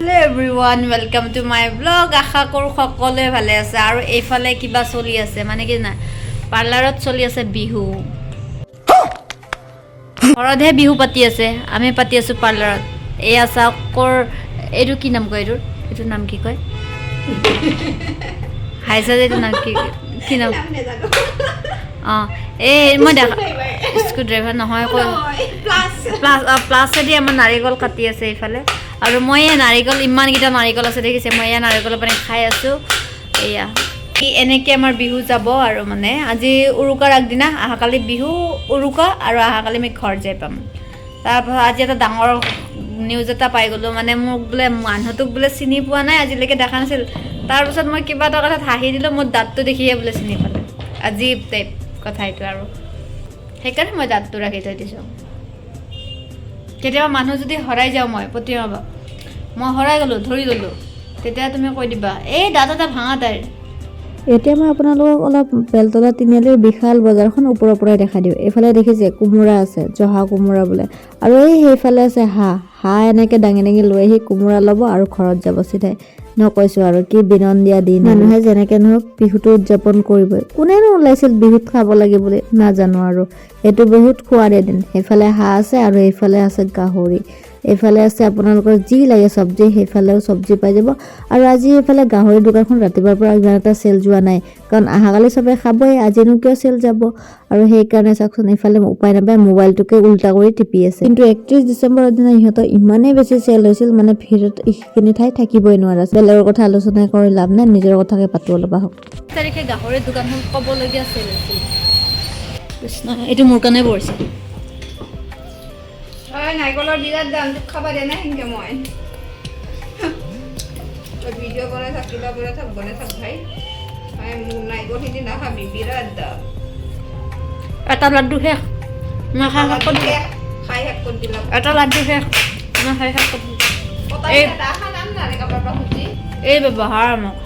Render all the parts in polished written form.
Hello everyone, welcome to my vlog. আশা কৰো সকলোৱে ভালে আছে আৰু এইফালে কিবা চলি আছে মানে কি না পাৰ্লাৰত চলি আছে বিহু ঘৰতহে বিহু পাতি আছে আমি পাতি আছো পাৰ্লাৰত এই আছাকৰ এইটো কি নাম কয় এইটো নাম কি কয় হাইছা এইটো নাম কি নাম এই মই দেখা স্ক্ৰু ড্ৰাইভাৰ নহয় কয় প্লাছ দি আমাৰ নাৰিকল কাটি আছে এইফালে আৰু মই এই নাৰিকল ইমানকেইটা নাৰিকল আছে দেখিছে মই এই নাৰিকলৰ পানী খাই আছোঁ এয়া এনেকৈ আমাৰ বিহু যাব আৰু মানে আজি উৰুকাৰ আগদিনা অহাকালি বিহু উৰুকা আৰু অহাকালি আমি ঘৰ যাই পাম তাৰপাছত আজি এটা ডাঙৰ নিউজ এটা পাই গ'লোঁ মানে মোক বোলে মানুহটোক বোলে চিনি পোৱা নাই আজিলৈকে দেখা নাছিল তাৰপিছত মই কিবা এটা কথাত হাঁহি দিলোঁ মোৰ দাঁতটো দেখিয়ে বোলে চিনি পালে আজীব টাইপ কথা এইটো আৰু সেইকাৰণে মই দাঁতটো ৰাখি থৈ দিছোঁ কেতিয়াবা মানুহ যদি হৰাই যাওঁ মই প্ৰতিমাবা মই হৰাই গ'লোঁ ধৰি ল'লোঁ তেতিয়া তুমি কৈ দিবা এই দাঁত এটা ভাঙা তাইৰ এতিয়া মই আপোনালোকক অলপ বেলতলা তিনিআলিৰ বিশাল বজাৰখন ওপৰৰ পৰাই দেখাই দিওঁ এইফালে দেখিছে কোমোৰা আছে জহা কোমোৰা বোলে আৰু সেইফালে আছে হাঁহ এনেকৈ দাঙি দাঙি লৈ আহি কোমোৰা ল'ব আৰু ঘৰত যাব চিধাই নকৈছোঁ আৰু কি বিনন্দীয়া দিন মানুহে যেনেকৈ নহওক বিহুটো উদযাপন কৰিবই কোনেনো ওলাইছিল বিহুত খাব লাগে বুলি নাজানো আৰু এইটো বহুত খোৱাৰ এদিন সেইফালে হাঁহ আছে আৰু এইফালে আছে গাহৰি এইফালে আছে আপোনালোকৰ যি লাগে চব্জি সেইফালেও চব্জি পাই যাব আৰু আজি এইফালে গাহৰি দোকানখন ৰাতিপুৱাৰ পৰা ইমান এটা চেল যোৱা নাই কাৰণ অহাকালি চবে খাবই আজিনো কিয় চেল যাব আৰু সেইকাৰণে চাওকচোন এইফালে উপায় নাপায় মোবাইলটোকে উল্টা কৰি টিপি আছে কিন্তু 31 ডিচেম্বৰৰ দিনা ইহঁতৰ ইমানেই বেছি চেল হৈছিল মানে ভিৰত এইখিনি ঠাই থাকিবই নোৱাৰা বেলেগৰ কথা আলোচনা কৰি লাভ নাই নিজৰ কথাকে পাতো অলপ আহক তাৰিখে গাহৰিৰ দোকানখন ক'বলগীয়া চেল আছিল কৃষ্ণ এইটো মোৰ কাৰণে পৰিছে নাৰিকলৰ বিৰাট দাম খাবা দিয়া নাই সেনেকৈ মই ভিডিঅ' বনাই থাক কিবা বনাই থাক ভাই মোৰ নাৰিকলখিনি নাখাবি বিৰাট দাম এটা লাড্ডু শেষ মই খাই শেষ কৰি দিলোঁ খাই শেষ কৰি দিলা এটা লাড্ডু শেষ মই খাই শেষ কৰি দিলোঁ এই ব্যৱহাৰ মোক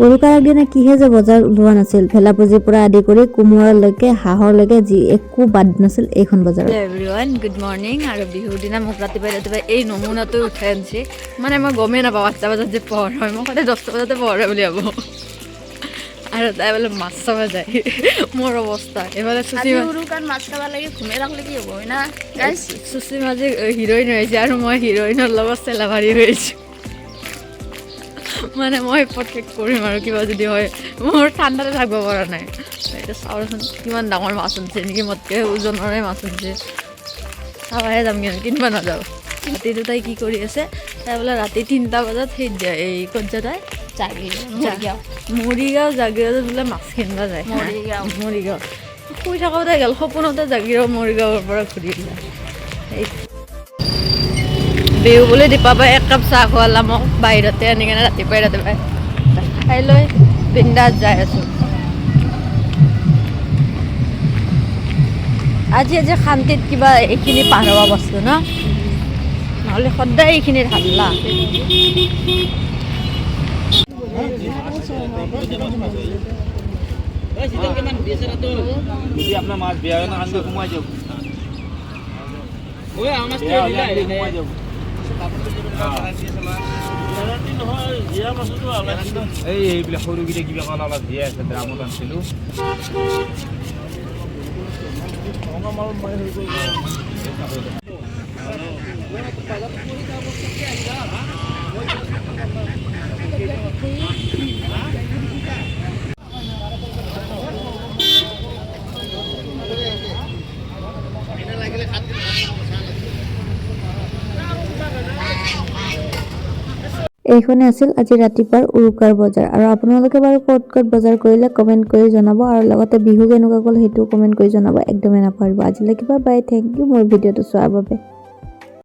উৰুকাৰ আগদিনা কিহে যে বজাৰ ওলোৱা নাছিল ভেলাপুজিৰ পৰা আদি কৰি কোমোৰালৈকে হাঁহৰলৈকে যি একো বাদ নাছিল এইখন বজাৰত এভৰিৱান গুড মৰ্ণিং আৰু বিহুৰ দিনা মোক ৰাতিপুৱাই এই নমুনাটো উঠাই আনিছে মানে মই গমেই নাপাওঁ 8টা বজাত যে পোহৰ হয় মই সদায় 10টা বজাতে পোহৰ হয় বুলি ভাবোঁ আৰু তাই বোলে মাছ চাব যায় মোৰ অৱস্থা এইফালে চুচি মাছ খাব লাগে ঘুমাই ৰাখিলে কি হ'ব না চুচি মাজে হিৰইন হৈছে আৰু মই হিৰইনৰ লগত চেলাভাৰী হৈছোঁ মানে মই পটকেট কৰিম আৰু কিবা যদি হয় মোৰ ঠাণ্ডাতে থাকিব পৰা নাই এতিয়া চাওঁচোন কিমান ডাঙৰ মাছ আনিছে নেকি মোতকৈ ওজনৰে মাছ আনিছে চাবাহে যাম কিনিব নাযাওঁ ৰাতিটো তাই কি কৰি আছে তাই বোলে ৰাতি 3টা বজাত সেই এই ক'ত যায় তাই মৰিগাঁও জাগিৰোডত বোলে মাছ কিনিব যায় মৰিগাঁও শুই থাকোঁতে গ'ল সপোনতে জাগিৰোড মৰিগাঁৱৰ পৰা ঘূৰি যায় বিহু বুলি দীপাবাই 1 কাপ চাহ খোৱালা মোক বাহিৰতে আনি কিনে ৰাতিপুৱাই খাই লৈ বিন্দাছ যাই আছোঁ আজি শান্তিত কিবা এইখিনি পাৰ হোৱা বস্তু ন নহ'লে সদায় এইখিনিত হাল্লা আপোনাৰ মাছ বেয়া হয় না আনকৈ সোমাই যাওক এইবিলাক সৰুকেইটা কিবা কাৰণ অলপ জীয়াই আছে ড্ৰামত আনিছিলোঁ এইখনে আছিল আজি ৰাতিপুৱাৰ উৰুকাৰ বজাৰ আৰু আপোনালোকে বাৰু ক'ত বজাৰ কৰিলে কমেণ্ট কৰি জনাব আৰু লগতে বিহু কেনেকুৱা গ'ল সেইটো কমেণ্ট কৰি জনাব একদমেই নাপাহৰিব আজিলৈকে বাই থেংক ইউ মোৰ ভিডিঅ'টো চোৱাৰ বাবে